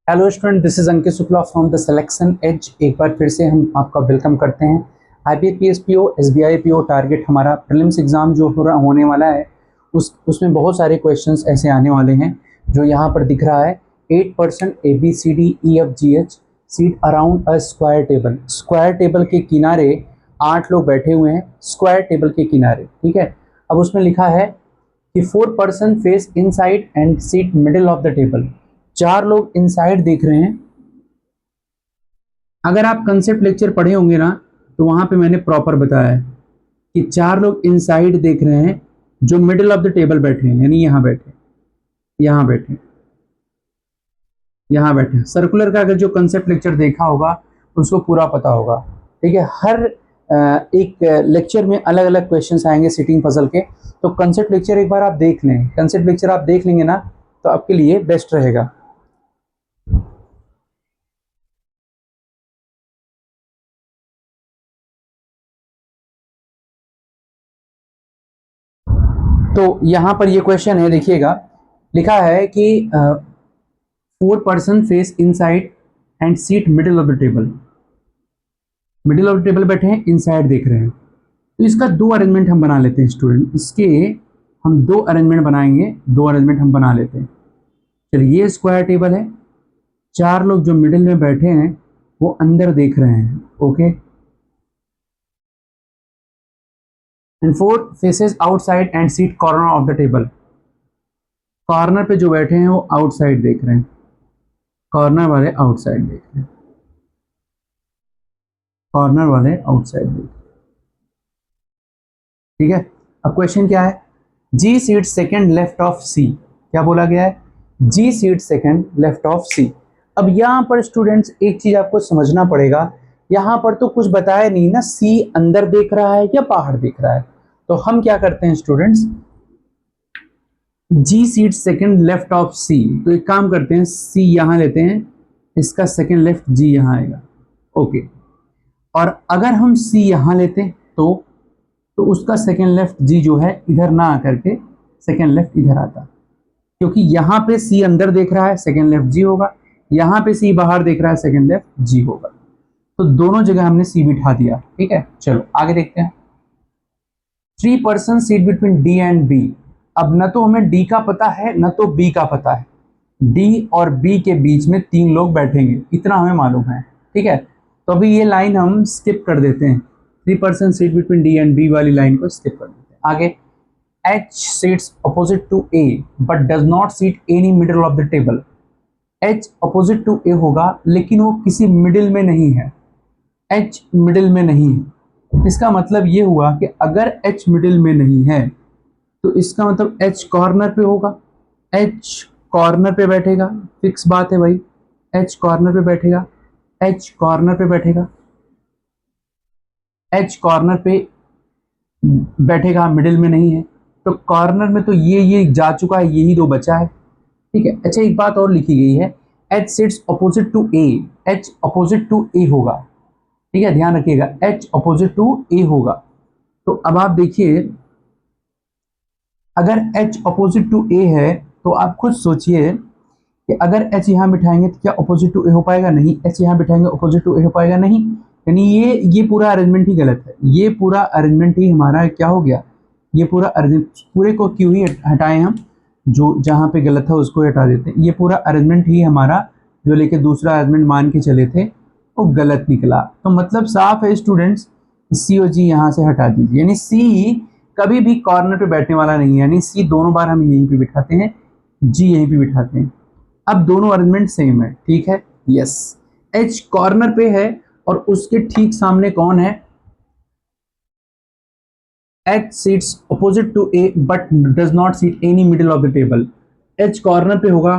Hello student, this is Ankit Shukla from the selection edge. एक बार फिर से हम आपका वेलकम करते हैं। IBPS PO, SBI PO target हमारा प्रीलिम्स एग्जाम जो होने वाला है उसमें बहुत सारे क्वेश्चंस ऐसे आने वाले हैं जो यहाँ पर दिख रहा है। 8% ABCDEFGH seat around a square table. Square table के किनारे 8 लोग बैठे हुए हैं, स्क्वायर टेबल के किनारे। ठीक है, अब उसमें लिखा है कि 4% face inside and seat middle of the table. 4 लोग इनसाइड देख रहे हैं। अगर आप कंसेप्ट लेक्चर पढ़े होंगे ना, तो वहां पे मैंने प्रॉपर बताया है कि 4 लोग इनसाइड देख रहे हैं जो मिडिल ऑफ द टेबल बैठे हैं, यानी यहां बैठे, यहां बैठे, यहां बैठे। सर्कुलर का अगर जो कंसेप्ट लेक्चर देखा होगा उसको पूरा पता होगा। ठीक है, हर एक लेक्चर में अलग अलग क्वेश्चंस आएंगे सिटिंग पजल के। तो कंसेप्ट लेक्चर एक बार आप देख लें, कंसेप्ट लेक्चर आप देख लेंगे ना तो आपके लिए बेस्ट रहेगा। तो यहाँ पर ये क्वेश्चन है, देखिएगा, लिखा है कि 4% face inside and seat middle of the table. Middle of the table बैठे हैं, इनसाइड देख रहे हैं। तो इसका दो अरेंजमेंट हम बना लेते हैं स्टूडेंट। इसके हम दो अरेंजमेंट बनाएंगे, दो अरेंजमेंट हम बना लेते हैं। चलिए, ये स्क्वायर टेबल है, 4 लोग जो मिडिल में बैठे हैं वो अंदर देख रहे हैं। Okay, and 4 faces outside and seat corner of the table. Corner पे जो बैठे हैं वो आउटसाइड देख रहे हैं, कॉर्नर वाले आउटसाइड देख रहे हैं, कॉर्नर वाले आउटसाइड देख रहे हैं। ठीक है, अब क्वेश्चन क्या है? जी सीट सेकंड लेफ्ट ऑफ सी। क्या बोला गया है? जी सीट सेकंड लेफ्ट ऑफ सी। अब यहां पर स्टूडेंट्स एक चीज आपको समझना पड़ेगा, यहां पर तो कुछ बताया नहीं ना, सी अंदर देख रहा है या बाहर देख रहा है। तो हम क्या करते हैं students, G sits second left of C. तो एक काम करते हैं, सी यहां लेते हैं, इसका सेकंड लेफ्ट जी यहां आएगा। ओके, और अगर हम सी यहां लेते तो उसका सेकेंड लेफ्ट जी जो है इधर ना आकर के सेकेंड लेफ्ट इधर आता, क्योंकि यहाँ पे सी अंदर देख रहा है, सेकेंड लेफ्ट जी होगा। यहाँ पे सी बाहर देख रहा है, सेकेंड लेफ्ट जी होगा। तो दोनों जगह हमने सी बिठा दिया। ठीक है, चलो आगे देखते हैं। 3% seat between D and B. अब न तो हमें डी का पता है न तो बी का पता है। डी और बी के बीच में 3 लोग बैठेंगे, इतना हमें मालूम है। ठीक है, तो अभी ये लाइन हम स्किप कर देते हैं, 3% seat between D and B वाली लाइन को स्किप कर देते हैं। आगे, H sits opposite to A but does not sit any middle of the table। H opposite to A होगा लेकिन वो किसी मिडिल में नहीं है। H मिडिल में नहीं है, इसका मतलब ये हुआ कि अगर H मिडिल में नहीं है तो इसका मतलब H कॉर्नर पे होगा। H कॉर्नर पे बैठेगा, फिक्स बात है भाई। H कॉर्नर पे बैठेगा, H कॉर्नर पे बैठेगा, H कॉर्नर पे बैठेगा, मिडिल में नहीं है। तो कॉर्नर में तो ये जा चुका है, यही दो बचा है। ठीक है, अच्छा एक बात और लिखी गई है, H sits opposite to A। H opposite to A होगा। ठीक है, ध्यान रखिएगा, H अपोजिट टू A होगा। तो अब आप देखिए, अगर H अपोजिट टू A है तो आप खुद सोचिए कि अगर H यहाँ बिठाएंगे तो क्या अपोजिट टू A हो पाएगा? नहीं। H यहाँ बिठाएंगे, अपोजिट टू A हो पाएगा? नहीं। यानी ये पूरा अरेंजमेंट ही गलत है। ये पूरा अरेंजमेंट ही हमारा क्या हो गया? ये पूरा अरेंजमेंट, पूरे को क्यों ही हटाएं हम, जो जहाँ पे गलत है उसको हटा देते हैं। ये पूरा अरेंजमेंट ही हमारा जो लेके दूसरा अरेंजमेंट मान के चले थे वो गलत निकला। तो मतलब साफ है स्टूडेंट्स, सी और जी यहाँ से हटा दीजिए, यानी सी कभी भी कॉर्नर पे बैठने वाला नहीं है। यानी सी दोनों बार हम यहीं पे बिठाते हैं, जी यहीं पे बिठाते हैं। अब दोनों अरेंजमेंट सेम है। ठीक है, यस। एच कॉर्नर पे है और उसके ठीक सामने कौन है? H seats opposite to A but does not seat any middle of the table. H corner पे होगा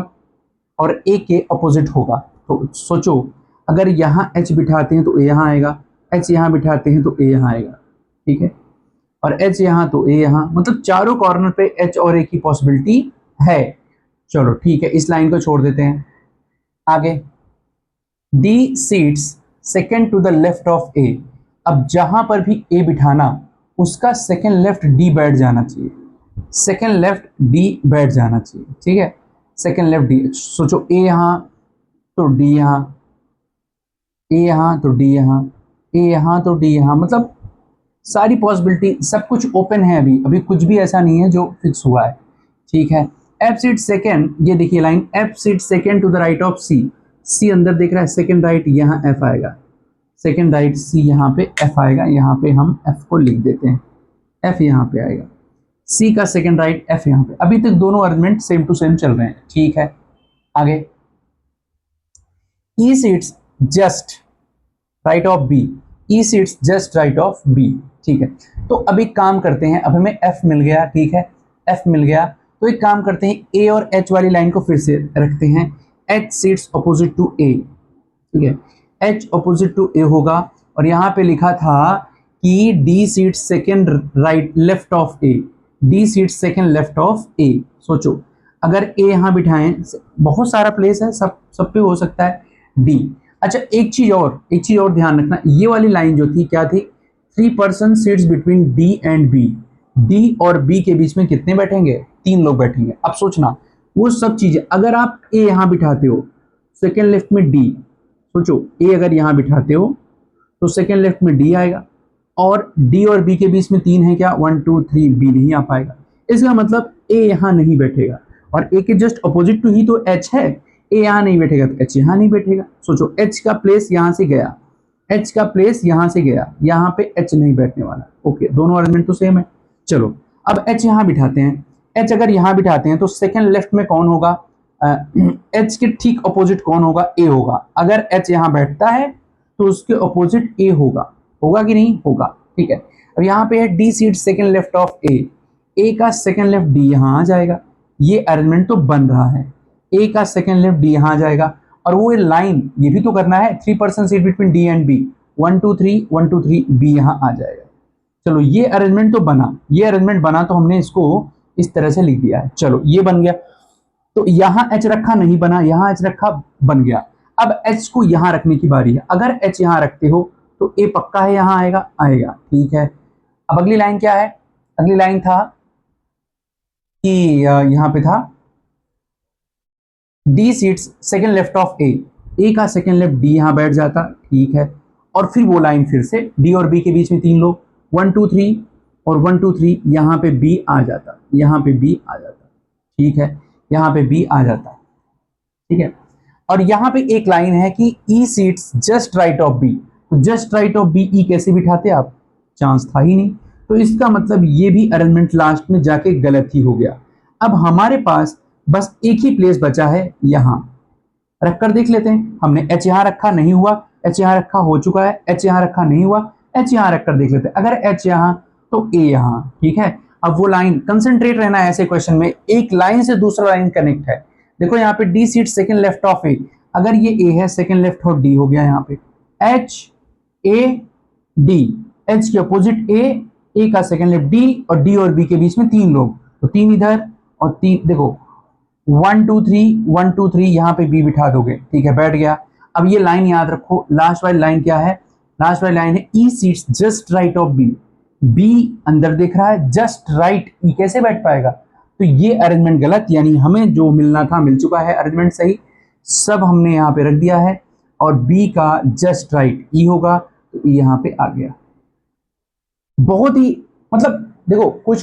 और ए के अपोजिट होगा। तो सोचो, अगर यहाँ एच बिठाते हैं तो ए यहाँ आएगा, एच यहाँ बिठाते हैं तो ए यहाँ आएगा। ठीक है, और एच यहाँ तो ए यहाँ, मतलब चारों कॉर्नर पे एच और ए की पॉसिबिलिटी है। चलो ठीक है, इस लाइन को छोड़ देते हैं। आगे, D sits second to the left of A. अब जहां पर भी ए बिठाना उसका सेकेंड लेफ्ट डी बैठ जाना चाहिए, सेकेंड लेफ्ट डी बैठ जाना चाहिए। ठीक है, सेकेंड लेफ्ट डी। सोचो ए यहाँ तो डी यहाँ, ए यहाँ तो डी यहाँ, ए यहाँ तो डी यहाँ, मतलब सारी पॉसिबिलिटी, सब कुछ ओपन है। अभी अभी कुछ भी ऐसा नहीं है जो फिक्स हुआ है, ठीक है। एफ सीट सेकेंड, ये देखिए line, F sits second to the right of C, C अंदर दिख रहा है, सेकेंड राइट यहाँ एफ आएगा, सेकेंड राइट सी यहाँ पे एफ आएगा, यहाँ पे हम एफ को लिख देते हैं, एफ यहाँ पे आएगा, सी का सेकेंड राइट एफ यहाँ पे। अभी तक दोनों अरेंजमेंट सेम टू सेम चल रहे हैं, ठीक है। आगे E sits just right of B, E sits just right of B, ठीक है। तो अब एक काम करते हैं, अब हमें एफ मिल गया, ठीक है, एफ मिल गया, तो एक काम करते हैं, ए और एच वाली लाइन को फिर से रखते हैं, एच सीट्स अपोजिट टू ए, ठीक है, एच अपोजिट टू ए होगा, और यहाँ पे लिखा था कि D sits second right left of A, D sits second left of A. सोचो अगर ए यहाँ बिठाएं, बहुत सारा प्लेस है, सब पे हो सकता है डी। अच्छा एक चीज और ध्यान रखना, ये वाली लाइन जो थी क्या थी, 3 person seats between D and B, D और बी के बीच में कितने बैठेंगे, 3 लोग बैठेंगे। अब सोचना वो सब चीजें, अगर आप ए यहाँ बिठाते हो, सेकेंड लेफ्ट में डी, सोचो ए अगर यहाँ बिठाते हो तो सेकेंड लेफ्ट में डी आएगा, और डी और बी के बीच में 3 है क्या, 1 2 3, बी नहीं आ पाएगा। इसका मतलब ए यहाँ नहीं बैठेगा, और ए के जस्ट अपोजिट टू ही तो एच है, ए यहाँ नहीं बैठेगा तो एच यहाँ नहीं बैठेगा। सोचो एच का प्लेस यहाँ से गया, एच का प्लेस यहाँ से गया, यहाँ पे एच नहीं बैठने वाला। ओके, दोनों अरेंजमेंट तो सेम है। चलो अब एच यहाँ बिठाते हैं, एच अगर यहाँ बिठाते हैं तो सेकेंड लेफ्ट में कौन होगा, एच के ठीक अपोजिट कौन होगा, ए होगा। अगर एच यहाँ बैठता है तो उसके अपोजिट ए होगा, होगा कि नहीं होगा, ठीक है। अब यहाँ पे है D sits second left of A, A का सेकेंड लेफ्ट डी यहाँ आ जाएगा, ये अरेंजमेंट तो बन रहा है, ए का सेकेंड लेफ्ट डी यहाँ आ जाएगा, और वो लाइन ये भी तो करना है, 3 person seat between D and B, 1 2 3 1 2 3, B यहाँ आ जाएगा। चलो ये अरेंजमेंट तो बना, ये अरेंजमेंट बना तो हमने इसको इस तरह से लिख दिया है। चलो ये बन गया, तो यहाँ एच रखा नहीं बना, यहाँ एच रखा बन गया। अब एच को यहाँ रखने की बारी है, अगर एच यहाँ रखते हो तो ए पक्का है यहाँ आएगा, आएगा, ठीक है। अब अगली लाइन क्या है, अगली लाइन था कि यहाँ पे था D sits second left of A, A का सेकेंड लेफ्ट डी यहाँ बैठ जाता, ठीक है। और फिर वो लाइन फिर से डी और बी के बीच में 3 लोग, 1 2 3 और 1 2 3, यहाँ पे बी आ जाता, यहाँ पे बी आ जाता, ठीक है, यहाँ पे बी आ जाता, ठीक है। और यहाँ पे एक लाइन है कि E sits just right of B, तो just right of B E कैसे बिठाते आप, चांस था ही नहीं, तो इसका मतलब ये भी अरेंजमेंट लास्ट में जाके गलत ही हो गया। अब हमारे पास बस एक ही प्लेस बचा है, यहाँ रख कर देख लेते हैं। हमने एच यहाँ रखा नहीं हुआ, एच यहाँ रखा हो चुका है, एच यहाँ रखा नहीं हुआ, एच यहाँ रख कर देख लेते हैं। अगर एच यहाँ तो ए यहाँ, ठीक है। अब वो लाइन, कंसंट्रेट रहना है ऐसे क्वेश्चन में, एक लाइन से दूसरा लाइन कनेक्ट है। देखो यहाँ पे D sits second left of A, अगर ये ए है, सेकेंड लेफ्ट ऑफ डी हो गया, यहाँ पे एच ए डी, एच के अपोजिट ए का सेकेंड लेफ्ट डी, और डी और बी के बीच में 3 लोग, तो 3 इधर और 3, देखो 1 2 3 1 2 3, यहाँ पे बी बिठा दोगे, ठीक है, बैठ गया। अब ये लाइन याद रखो, लास्ट वाली लाइन क्या है, लास्ट वाली लाइन है E sits just right of B, B अंदर दिख रहा है, जस्ट राइट, ई कैसे बैठ पाएगा, तो ये अरेंजमेंट गलत, यानी हमें जो मिलना था मिल चुका है, अरेंजमेंट सही, सब हमने यहाँ पे रख दिया है, और बी का जस्ट राइट ई होगा, तो यहाँ पे आ गया। बहुत ही, मतलब देखो कुछ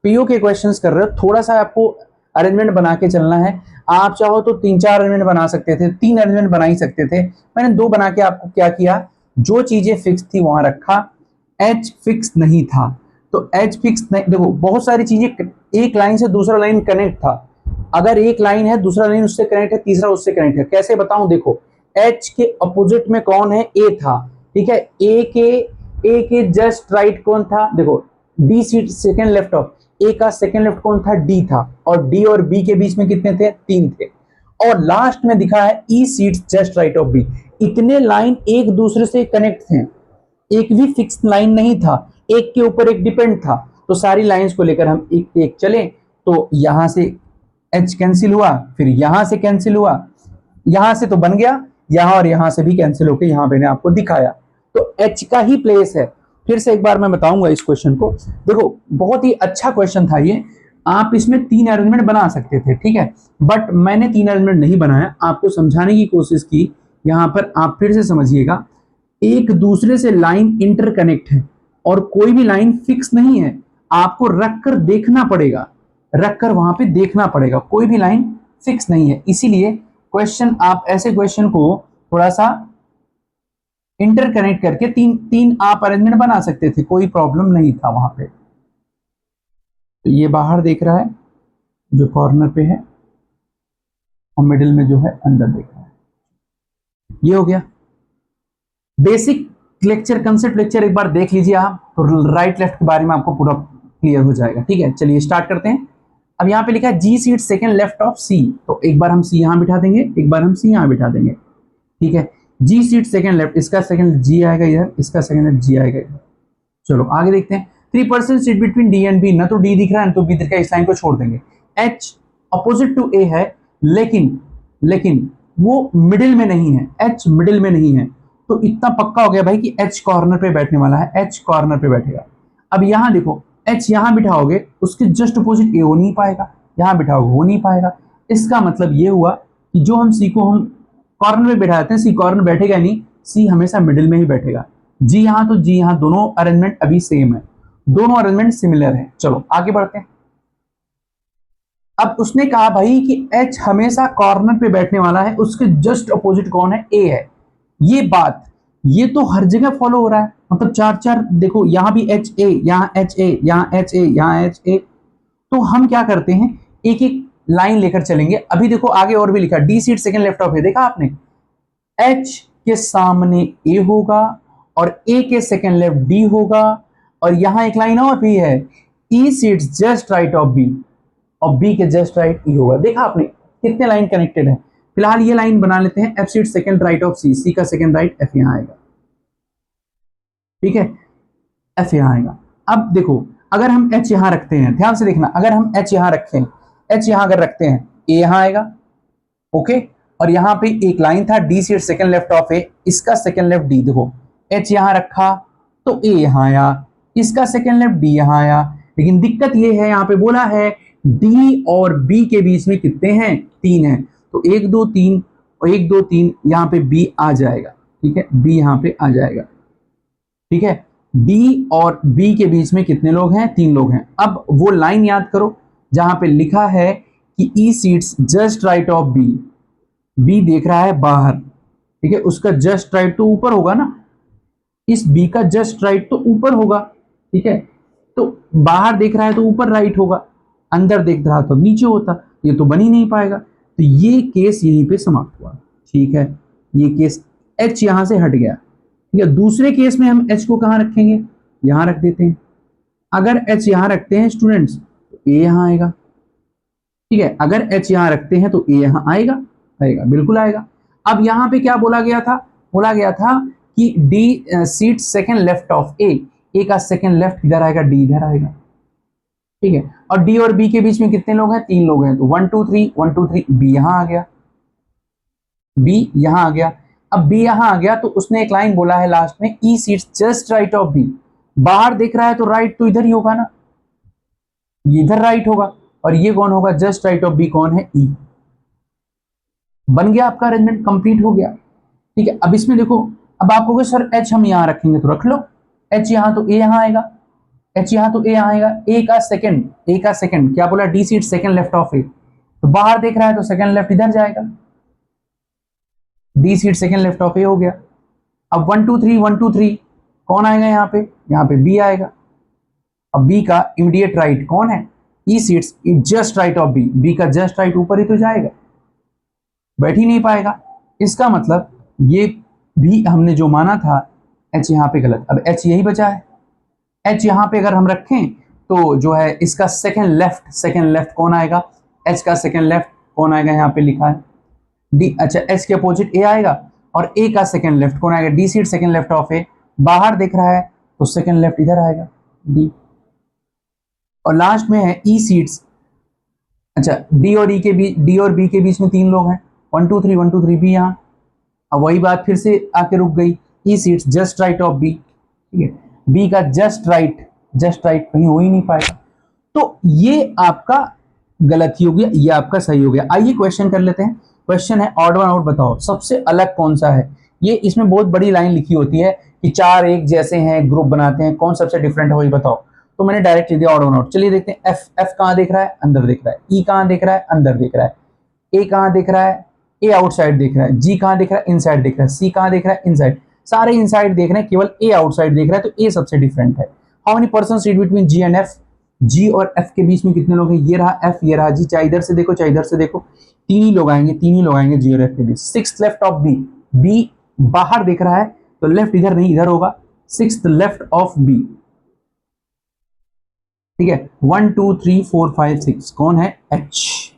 पीओ के क्वेश्चंस कर रहे हो, थोड़ा सा आपको अरेंजमेंट बना के चलना है। आप चाहो तो 3-4 अरेंजमेंट बना सकते थे, 3 अरेंजमेंट बना ही सकते थे, मैंने 2 बना के आपको क्या किया, जो चीजें फिक्स थी वहां रखा, एच फिक्स नहीं था तो एच फिक्स नहीं। देखो बहुत सारी चीजें, एक लाइन से दूसरा लाइन कनेक्ट था, अगर एक लाइन है, दूसरा लाइन उससे कनेक्ट है, तीसरा उससे कनेक्ट है, कैसे बताऊं, देखो एच के अपोजिट में कौन है, ए था, ठीक है, ए के जस्ट राइट कौन था, देखो D sits second left of, A का सेकेंड लेफ्ट कौन था, डी था, और डी और बी के बीच में कितने थे, 3 थे, और लास्ट में दिखा है E sits just right of B. इतने लाइन एक दूसरे से कनेक्ट थे, एक भी फिक्स लाइन नहीं था, एक के ऊपर एक डिपेंड था, तो सारी लाइंस को लेकर हम एक एक चले, तो यहां से एच कैंसिल हुआ, फिर यहां से कैंसिल हुआ, यहां से तो बन गया, यहां और यहां से भी कैंसिल होकर यहां मैंने आपको दिखाया, तो एच का ही प्लेस है। फिर से एक बार मैं बताऊंगा इस क्वेश्चन को, देखो बहुत ही अच्छा क्वेश्चन था ये, आप इसमें 3 अरेंजमेंट बना सकते थे, ठीक है, बट मैंने 3 अरेंजमेंट नहीं बनाया, आपको समझाने की कोशिश की। यहां पर आप फिर से समझिएगा, एक दूसरे से लाइन इंटरकनेक्ट है और कोई भी लाइन फिक्स नहीं है, आपको रख कर देखना पड़ेगा, रख कर वहां पे देखना पड़ेगा, कोई भी लाइन फिक्स नहीं है। इसीलिए क्वेश्चन, आप ऐसे क्वेश्चन को थोड़ा सा इंटरकनेक्ट करके तीन तीन आप अरेंजमेंट बना सकते थे, कोई प्रॉब्लम नहीं था वहां पे। तो ये बाहर देख रहा है जो कॉर्नर पे है, और मिडिल में जो है अंदर देख रहा है। ये हो गया बेसिक लेक्चर, कंसेप्ट लेक्चर एक बार देख लीजिए आप, तो राइट लेफ्ट के बारे में आपको पूरा क्लियर हो जाएगा। ठीक है, चलिए स्टार्ट करते हैं। अब यहाँ पे लिखा है जी sits second left of C, तो एक बार हम सी यहाँ बिठा देंगे, एक बार हम सी यहाँ बिठा देंगे। ठीक है, जी सीट सेकंड लेफ्ट, इसका सेकंड जी आएगा इधर, इसका सेकंड लेफ्ट जी आएगा इधर। चलो आगे देखते हैं। 3% seat between D and B, ना तो डी दिख रहा है ना तो बी दिख रहा है, इस लाइन को छोड़ देंगे। एच अपोजिट टू ए है, लेकिन वो मिडिल में नहीं है, एच मिडिल में नहीं है, तो इतना पक्का हो गया भाई कि एच कॉर्नर पे बैठने वाला है, एच कॉर्नर पे बैठेगा। अब यहां देखो, एच यहां बिठाओगे उसके जस्ट अपोजिट ए हो नहीं पाएगा, यहां बिठाओगे हो नहीं पाएगा। इसका मतलब ये हुआ कि जो हम सी को हम कॉर्नर में बैठा देते हैं, सी कॉर्नर बैठेगा नहीं, सी हमेशा मिडिल में ही बैठेगा। जी यहां तो जी यहां, दोनों अरेंजमेंट अभी सेम है, दोनों अरेंजमेंट सिमिलर है। चलो आगे बढ़ते हैं। अब उसने कहा भाई कि एच हमेशा कॉर्नर पे बैठने वाला है, उसके जस्ट अपोजिट कौन है, ए है। ये बात, ये तो हर जगह फॉलो हो रहा है, मतलब चार चार देखो, यहां भी एच ए, यहां एच ए, यहां एच ए, यहां एच ए। तो हम क्या करते हैं, एक एक लाइन लेकर चलेंगे। अभी देखो आगे और भी लिखा, D sits second left of है, देखा आपने, एच के सामने ए होगा और ए के सेकंड लेफ्ट डी होगा, और यहां एक लाइन और भी है, E sits just right of B, और बी के जस्ट राइट ई होगा। देखा आपने कितने लाइन कनेक्टेड है। फिलहाल ये लाइन बना लेते हैं, F sits second right of C, C का सेकंड राइट एफ यहां आएगा, ठीक है, एफ यहां आएगा। अब देखो अगर हम एच यहां रखते हैं, ध्यान से देखना, अगर हम एच यहां रखें, एच यहां अगर रखते हैं, ए यहां आएगा, ओके, और यहां पे एक लाइन था D sits second left of A, इसका सेकंड लेफ्ट डी, देखो एच यहां रखा तो ए यहां आया, इसका सेकंड लेफ्ट डी यहां आया। लेकिन दिक्कत ये है, यहां पे बोला है डी और बी के बीच में कितने हैं, 3 हैं, तो 1 2 3 और 1 2 3, यहां पे बी आ जाएगा, ठीक है, बी यहां पे आ जाएगा, ठीक है। डी और बी के बीच में कितने लोग हैं, 3 लोग हैं। अब वो लाइन याद करो जहां पे लिखा है कि E sits just right of B, B देख रहा है बाहर, ठीक है, उसका जस्ट राइट तो ऊपर होगा ना, इस बी का जस्ट राइट तो ऊपर होगा, ठीक है, तो बाहर देख रहा है तो ऊपर राइट होगा, अंदर देख रहा तो नीचे होता, ये तो बन ही नहीं पाएगा। तो ये केस यहीं पे समाप्त हुआ, ठीक है, ये केस एच यहां से हट गया, ठीक है। दूसरे केस में हम एच को कहां रखेंगे, यहां रख देते हैं। अगर एच यहां रखते हैं स्टूडेंट्स तो ए यहां आएगा, ठीक है, अगर एच यहां रखते हैं तो ए यहां आएगा, आएगा, बिल्कुल आएगा। अब यहां पे क्या बोला गया था, बोला गया था कि D sits second left of A, A का सेकंड लेफ्ट इधर आएगा, डी इधर आएगा, ठीक है, और डी और बी के बीच में कितने लोग हैं, 3 लोग हैं, तो 1 2 3 1 2 3, बी यहां आ गया, बी यहां आ गया। अब बी यहां आ गया तो उसने एक लाइन बोला है लास्ट में, E sits just right of B, बाहर दिख रहा है तो राइट तो इधर ही होगा ना, ये इधर राइट होगा, और ये कौन होगा, जस्ट राइट ऑफ बी कौन है, ई। बन गया आपका अरेंजमेंट, कंप्लीट हो गया, ठीक है। अब इसमें देखो, अब आप कहोगे सर एच हम यहां रखेंगे, तो रख लो, एच यहां तो ए यहां आएगा, एच यहां तो ए यहां आएगा, ए का सेकंड, ए का सेकंड क्या बोला, D sits second left of A, तो बाहर देख रहा है तो सेकंड लेफ्ट इधर जाएगा, D sits second left of A हो गया। अब 1 2 3 1 2 3 कौन आएगा यहाँ पे बी आएगा। अब बी का इमीडिएट राइट कौन है, E sits just right of B, B का जस्ट राइट ऊपर ही तो जाएगा, बैठ ही नहीं पाएगा। इसका मतलब ये भी हमने जो माना था एच यहाँ पे गलत, अब एच यही बचा है, एच यहाँ पे अगर हम रखें तो जो है इसका सेकंड लेफ्ट कौन आएगा, एच का सेकंड लेफ्ट कौन आएगा, यहाँ पे लिखा है डी, अच्छा एच के अपोजिट ए आएगा, और ए का सेकंड लेफ्ट कौन आएगा, D sits second left of A, बाहर दिख रहा है तो सेकंड लेफ्ट इधर आएगा, डी, और लास्ट में है ई सीट्स, अच्छा डी और ई के बीच, डी और बी के बीच में 3 लोग हैं, 1 2 3 1 2 3 बी यहाँ। अब वही बात फिर से आके रुक गई, E sits just right of B, ठीक है, बी का जस्ट राइट कहीं हो ही नहीं पाएगा। तो ये आपका गलत ही हो गया, ये आपका सही हो गया। आइए क्वेश्चन कर लेते हैं। क्वेश्चन है ऑड वन आउट बताओ सबसे अलग कौन सा है। ये इसमें बहुत बड़ी लाइन लिखी होती है कि चार एक जैसे हैं ग्रुप बनाते हैं, कौन सबसे डिफरेंट है वही बताओ। तो मैंने डायरेक्ट लिख दिया ऑड वन आउट। चलिए देखते हैं। एफ एफ कहाँ देख रहा है, अंदर देख रहा है। ई कहाँ देख रहा है, अंदर देख रहा है। ए कहाँ देख रहा है, ए आउटसाइड देख रहा है। जी कहाँ देख रहा है, इनसाइड देख रहा है। सी कहाँ देख रहा है, इनसाइड। सारे इनसाइड देख रहे हैं, केवल ए आउटसाइड देख रहा है, तो ए सबसे डिफरेंट है। How many person seat between G and F, G और एफ के बीच में कितने लोग हैं। ये रहा एफ, ये रहा जी। चाहे इधर से देखो चाहे इधर से देखो, तीन ही लोग आएंगे, तीन ही लोग आएंगे जी और एफ के बीच। Six left of B, B बाहर देख रहा है तो लेफ्ट इधर नहीं इधर होगा। सिक्स लेफ्ट ऑफ बी, ठीक है। 1 2 3 4 5 6 कौन है, एच,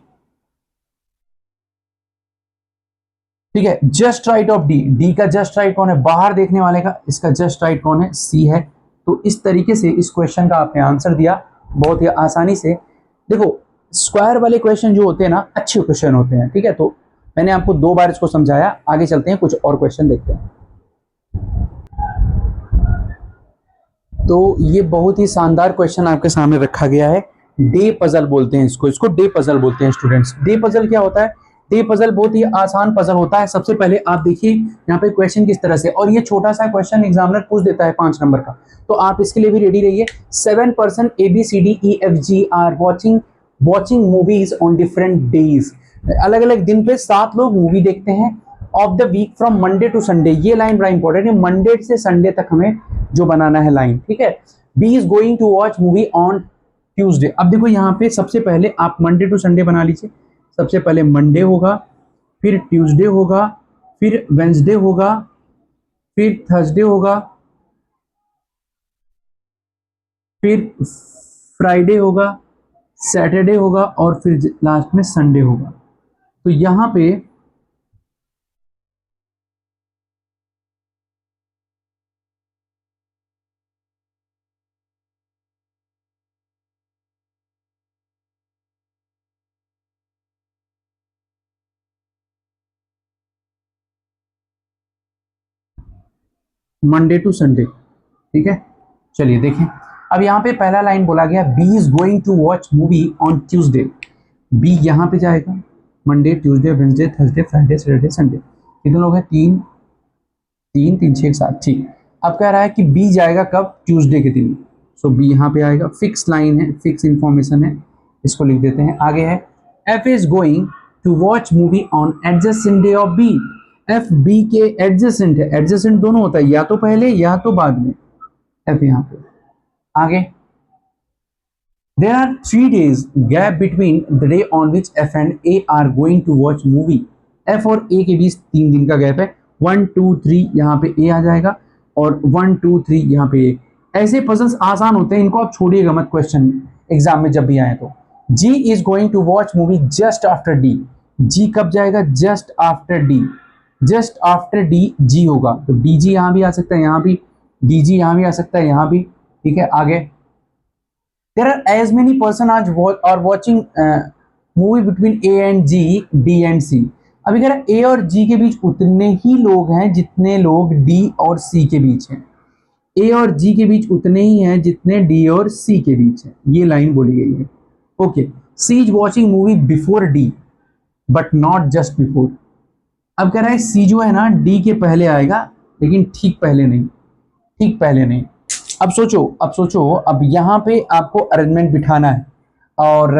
ठीक है। Just right of D, D का जस्ट राइट कौन है, बाहर देखने वाले का, इसका जस्ट राइट कौन है, सी है। तो इस तरीके से इस क्वेश्चन का आपने आंसर दिया बहुत ही आसानी से। देखो स्क्वायर वाले क्वेश्चन जो होते हैं ना अच्छे क्वेश्चन होते हैं, ठीक है। तो मैंने आपको 2 बार इसको समझाया, आगे चलते हैं कुछ और क्वेश्चन देखते हैं। तो ये बहुत ही शानदार क्वेश्चन आपके सामने रखा गया है। डे पजल बोलते हैं इसको, इसको डे पजल बोलते हैं स्टूडेंट्स। डे पजल क्या होता है, डे पजल बहुत ही आसान पजल होता है। सबसे पहले आप देखिए यहाँ पे क्वेश्चन किस तरह से, और ये छोटा सा क्वेश्चन एग्जामिनर पूछ देता है 5 नंबर का, तो आप इसके लिए भी रेडी रहिए। 7 person ABCDEFG are watching movies on different days. अलग अलग दिन पे 7 लोग मूवी देखते हैं। Of the week from Monday to Sunday, ये लाइन बड़ा इंपॉर्टेंट है, मंडे से संडे तक हमें जो बनाना है लाइन, ठीक है। B is going to watch movie on Tuesday. अब देखो यहाँ पे सबसे पहले आप मंडे टू संडे बना लीजिए। सबसे पहले मंडे होगा, फिर ट्यूसडे होगा, फिर वेंसडे होगा, फिर थर्सडे होगा, फिर फ्राइडे होगा, सैटरडे होगा और फिर लास्ट में संडे होगा। तो यहां पे मंडे टू संडे, ठीक है। चलिए देखें, अब यहाँ पे पहला लाइन बोला गया B is going to watch movie on Tuesday. B यहाँ पे जाएगा, Monday Tuesday Wednesday Thursday Friday Saturday Sunday, कितने लोग हैं, 3 3 3 6 7, ठीक। अब कह रहा है कि बी जाएगा कब, ट्यूसडे के दिन। सो बी यहाँ पे आएगा, फिक्स लाइन है, फिक्स इंफॉर्मेशन है, इसको लिख देते हैं। आगे है F is going to watch movie on adjacent day of B. F B के एडजेसेंट है, एडजेसेंट दोनों होता है, या तो पहले या तो बाद में, एफ यहाँ पे। आगे there are 3 days gap between the day on which F and A are going to watch movie। F और A के बीच 3 दिन का गैप है। 1 2 3 यहाँ पे A आ जाएगा और 1 2 3 यहाँ पे A। ऐसे पजल्स आसान होते हैं, इनको आप छोड़िएगा मत क्वेश्चन एग्जाम में जब भी आए तो। G is going to watch movie just after D। G कब जाएगा, just after D, just after D G होगा, तो DG यहाँ भी आ सकता है, यहाँ भी DG यहाँ भी आ सकता है, यहाँ भी, ठीक है। आगे there are as many person are watching movie between A and G, D and C। अभी कह रहा है A और G के बीच उतने ही लोग हैं जितने लोग D और C के बीच हैं। A और G के बीच उतने ही हैं जितने D और C के बीच हैं, ये लाइन बोली गई है। Okay, C is watching movie before D but not just before। अब कह रहा है C जो है ना D के पहले आएगा, लेकिन ठीक पहले नहीं, ठीक पहले नहीं। अब सोचो, अब सोचो, अब यहाँ पे आपको अरेंजमेंट बिठाना है, और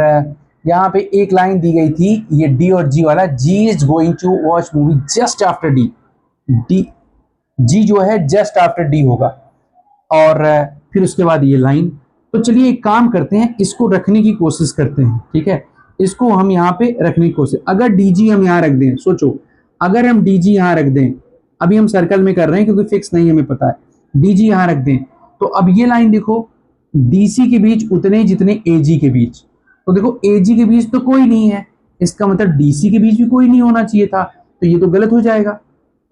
यहाँ पे एक लाइन दी गई थी ये डी और जी वाला, G is going to watch movie just after D. D G जो है जस्ट आफ्टर डी होगा, और फिर उसके बाद ये लाइन। तो चलिए एक काम करते हैं, इसको रखने की कोशिश करते हैं, ठीक है। इसको हम यहाँ पे रखने की कोशिश, अगर डी जी हम यहाँ रख दें, सोचो अगर हम डी जी यहाँ रख दें, अभी हम सर्कल में कर रहे हैं क्योंकि फिक्स नहीं हमें पता है, डी जी यहाँ रख दें, तो अब ये लाइन देखो डीसी के बीच उतने जितने एजी के बीच। तो देखो एजी के बीच तो कोई नहीं है, इसका मतलब डीसी के बीच भी कोई नहीं होना चाहिए था, तो ये तो गलत हो जाएगा।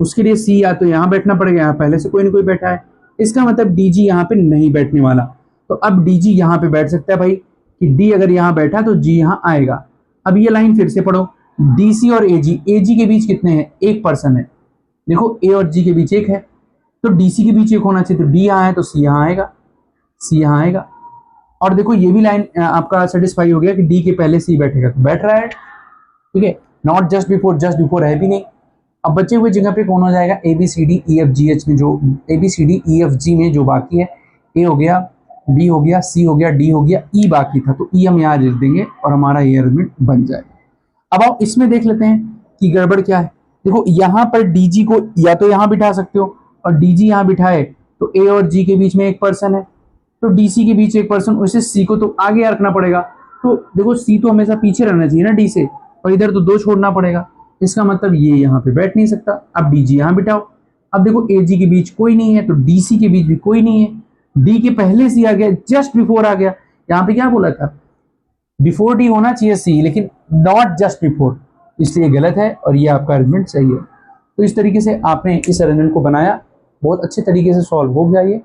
उसके लिए सी या तो यहाँ बैठना पड़ेगा, यहाँ पहले से कोई ना कोई बैठा है, इसका मतलब डीजी यहाँ पे नहीं बैठने वाला। तो अब डीजी यहाँ पे बैठ सकता है भाई, कि डी अगर यहाँ बैठा तो जी यहाँ आएगा। अब ये लाइन फिर से पढ़ो, डीसी और एजी, एजी के बीच कितने हैं, एक पर्सन है। देखो ए और जी के बीच एक है, तो डीसी के बीच एक होना चाहिए, तो डी यहाँ है तो सी यहाँ आएगा, सी यहाँ आएगा। और देखो ये भी लाइन आपका सेटिस्फाई हो गया कि डी के पहले सी बैठेगा, तो बैठ रहा है, ठीक है। नॉट जस्ट बिफोर है भी नहीं। अब बचे हुए जगह पे कौन हो जाएगा, A B C D E F G H में, जो A B C D E F G में जो बाकी है, ए हो गया, बी हो गया, सी हो गया, डी हो गया, ई बाकी था, तो ई हम यहाँ लिख देंगे और हमारा ये अरेंजमेंट बन जाएगा। अब आओ इसमें देख लेते हैं कि गड़बड़ क्या है। देखो यहाँ पर डी जी को या तो यहाँ बिठा सकते हो, और डी जी यहाँ बिठाए तो ए और जी के बीच में एक पर्सन है, तो डी सी के बीच एक पर्सन, उसे सी को तो आगे रखना पड़ेगा। तो देखो सी तो हमेशा पीछे रहना चाहिए ना डी से, और इधर तो 2 छोड़ना पड़ेगा, इसका मतलब ये यहाँ पे बैठ नहीं सकता। अब डी जी यहाँ बिठाओ, अब देखो ए जी के बीच कोई नहीं है, तो डी सी के बीच भी कोई नहीं है, डी के पहले सी आ गया, जस्ट बिफोर आ गया। यहाँ पे क्या बोला था, बिफोर डी होना चाहिए सी, लेकिन नॉट जस्ट बिफोर, इसलिए गलत है और ये आपका अरेंजमेंट सही है। तो इस तरीके से आपने इस अरेंजमेंट को बनाया, बहुत अच्छे तरीके से सॉल्व हो गया ये।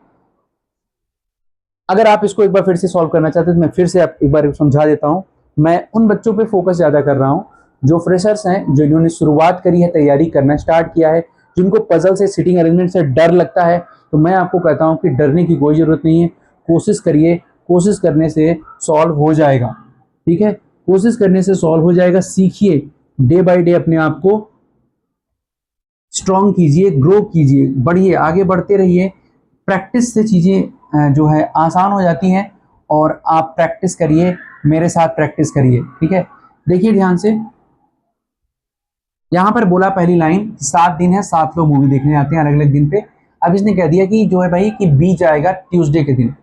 अगर आप इसको एक बार फिर से सॉल्व करना चाहते हैं तो मैं फिर से आप एक बार समझा देता हूं। मैं उन बच्चों पे फोकस ज़्यादा कर रहा हूं जो फ्रेशर्स हैं, जो इन्होंने शुरुआत करी है, तैयारी करना स्टार्ट किया है, जिनको पजल से, सिटिंग अरेंजमेंट से डर लगता है। तो मैं आपको कहता हूं कि डरने की कोई ज़रूरत नहीं है, कोशिश करिए, कोशिश करने से सॉल्व हो जाएगा, ठीक है। कोशिश करने से सॉल्व हो जाएगा। सीखिए, डे बाय डे अपने आप को स्ट्रॉन्ग कीजिए, ग्रो कीजिए, बढ़िए, आगे बढ़ते रहिए। प्रैक्टिस से चीज़ें जो है आसान हो जाती हैं, और आप प्रैक्टिस करिए, मेरे साथ प्रैक्टिस करिए, ठीक है। देखिए ध्यान से, यहाँ पर बोला पहली लाइन, 7 दिन है, 7 लोग मूवी देखने आते हैं अलग अलग दिन पे। अब इसने कह दिया कि जो है भाई कि बी जाएगा ट्यूसडे के दिन,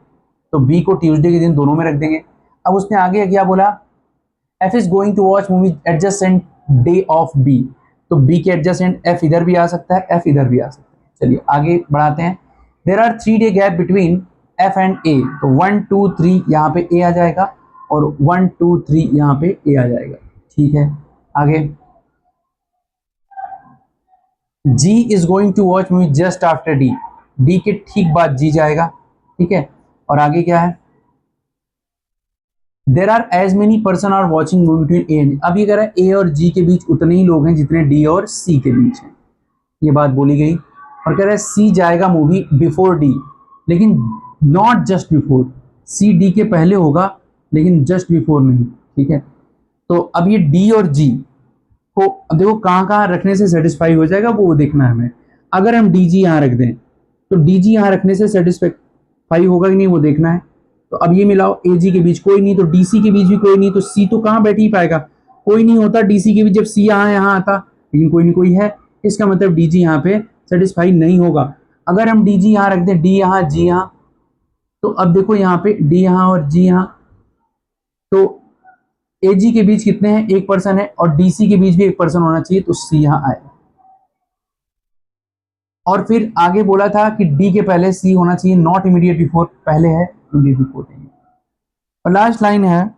तो बी को ट्यूसडे के दिन दोनों में रख देंगे। अब उसने आगे क्या बोला, F is going to watch movie adjacent day of B, तो बी के एडजस्टेंट एफ इधर भी आ सकता है, एफ इधर भी आ सकता है। चलिए आगे बढ़ाते हैं। There are 3 day gap between F and A, तो 1 2 3 यहाँ पे ए आ जाएगा, और 1 2 3 यहाँ पे ए आ जाएगा, ठीक है। आगे, G is going to watch movie just after D, D के ठीक बाद जी जाएगा, ठीक है। और आगे क्या है, there are as many person are watching movie between A and, अब ये कह रहा है ए और जी के बीच उतने ही लोग हैं जितने डी और सी के बीच हैं, ये बात बोली गई। और कह रहा है सी जाएगा मूवी बिफोर डी, लेकिन not just before, C D के पहले होगा लेकिन जस्ट बिफोर नहीं, ठीक है। तो अब ये डी और जी को अब देखो कहाँ कहाँ रखने से सेटिस्फाई हो जाएगा वो देखना है हमें। अगर हम डी जी यहाँ रख दें तो डी जी यहाँ रखने से सेटिस्फाई होगा कि नहीं वो देखना है। तो अब ये मिलाओ, ए जी के बीच कोई नहीं, तो डी सी के बीच भी कोई नहीं, तो सी तो कहाँ बैठ ही पाएगा, कोई नहीं होता डी सी के बीच, जब सी यहाँ आता, लेकिन कोई नहीं कोई है, इसका मतलब डी जी यहाँ पे सेटिस्फाई नहीं होगा। अगर हम डी जी यहाँ रख दें, डी यहाँ जी यहाँ, तो अब देखो यहाँ पे डी यहाँ और जी यहाँ, तो ए जी के बीच कितने हैं, एक पर्सन है, और डी सी के बीच भी एक पर्सन होना चाहिए, तो सी यहाँ आए। और फिर आगे बोला था कि डी के पहले सी होना चाहिए, नॉट इमीडिएट बिफोर, पहले है, इमीडिएट बिफोर नहीं। और लास्ट लाइन है,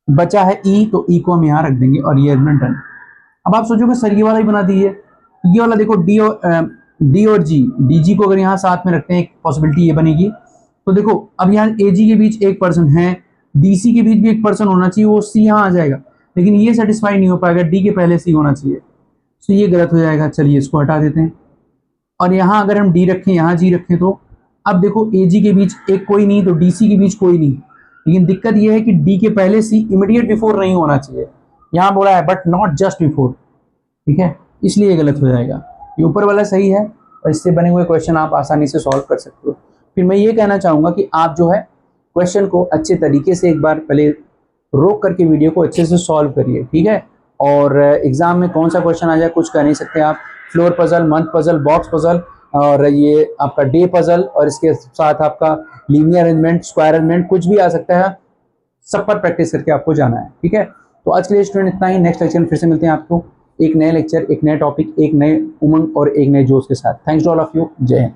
बचा है ई, तो ई को हम यहाँ रख देंगे, और ये एलिमेंट डन। अब आप सोचोगे सर ये वाला ही बना दीजिए, ये वाला देखो डी और जी, डी जी को अगर यहाँ साथ में रखते हैं, एक पॉसिबिलिटी ये बनेगी। तो देखो अब यहाँ ए जी के बीच एक पर्सन है, डी सी के बीच भी एक पर्सन होना चाहिए, वो सी यहाँ आ जाएगा, लेकिन ये सेटिस्फाई नहीं हो पाएगा, डी के पहले सी होना चाहिए, तो ये गलत हो जाएगा। चलिए इसको हटा देते हैं, और यहाँ अगर हम डी रखें, यहाँ जी रखें, तो अब देखो ए जी के बीच एक कोई नहीं, तो डी सी के बीच कोई नहीं, लेकिन दिक्कत यह है कि डी के पहले सी इमीडिएट बिफोर नहीं होना चाहिए, यहाँ बोला है बट नॉट जस्ट बिफोर, ठीक है, इसलिए गलत हो जाएगा। ये ऊपर वाला सही है, और इससे बने हुए क्वेश्चन आप आसानी से सॉल्व कर सकते हो। फिर मैं ये कहना चाहूँगा कि आप जो है क्वेश्चन को अच्छे तरीके से एक बार पहले रोक करके वीडियो को अच्छे से सॉल्व करिए, ठीक है। और एग्जाम में कौन सा क्वेश्चन आ जाए कुछ कह नहीं सकते आप, floor puzzle, month puzzle, box puzzle, और ये आपका डे पजल, और इसके साथ आपका लीनियर अरेंजमेंट, स्क्वायर अरेंजमेंट, कुछ भी आ सकता है, सब पर प्रैक्टिस करके आपको जाना है, ठीक है। तो आज के लिए स्टूडेंट इतना ही, नेक्स्ट लेक्चर में फिर से मिलते हैं आपको एक नए लेक्चर, एक नए टॉपिक, एक नए उमंग और एक नए जोश के साथ। Thanks to all of you, जय हिंद।